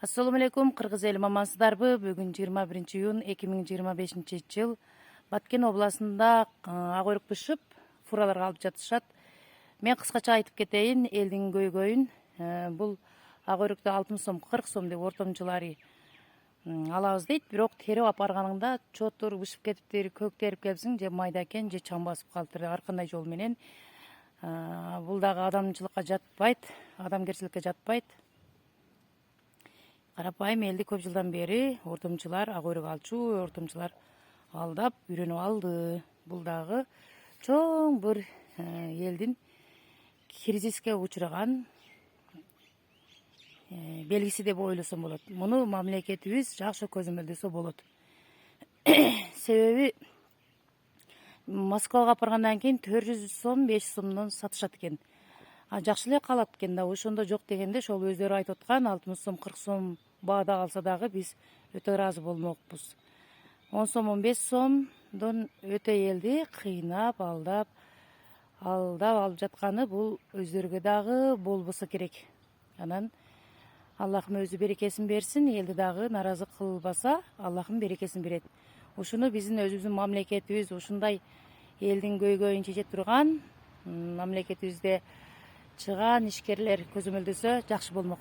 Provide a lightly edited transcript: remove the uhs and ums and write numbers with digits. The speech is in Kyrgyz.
Assalamu alaikum, Кыргыз эли амансыздарбы? Бүгүн 21-июнь 2025 Баткен областында ак өрүк бышып, фураларга алып жатышат. Мен кыскача айтып кетейин, элдин көйгөйүн. Бул ак өрүктү 60 сом, 40 сом деп ортомчулары алабыз дейт. Бирок терип алып барганыңда чотур бышып кетиптир, көк терип келипсиң, же майда экен, же чаң басып калыптыр. Ар кандай жол менен. Бул дагы адамчылыкка жатпайт, адамгерчиликке жатпайт. Карапайым элди көп жылдан бери ортомчулар ак өрүк алчу, ортомчулар алдап үйрөнүп алды. Бул дагы чоң бир элдин кризиске учураган белгиси деп ойлосом болот. Муну мамлекетибиз жакшы көзөмөлдөсө болот. Себеби Москвага алып баргандан кийин 400 сом, 500 сомдон сатышат экен. Жакшы эле калат экен да, ошондо жок дегенде ошол өздөрү айтып аткан 60 сом, 40 сом баада калса дагы биз өтө ыраазы болмокпуз. 10 сом, 15 сомдон өтө элди кыйнап, алдап алып жатканы бул өздөрүгө дагы болбосо керек. Анан Аллахым өзү берекесин берсин, элди дагы наразы кылбаса, Аллахым берекесин берет. Ушуну биздин өзүбүздүн мамлекетибиз ушундай элдин көйгөйүн чече турган мамлекетибизде чыган ишкерлер көзөмөлдөсө жакшы болмок.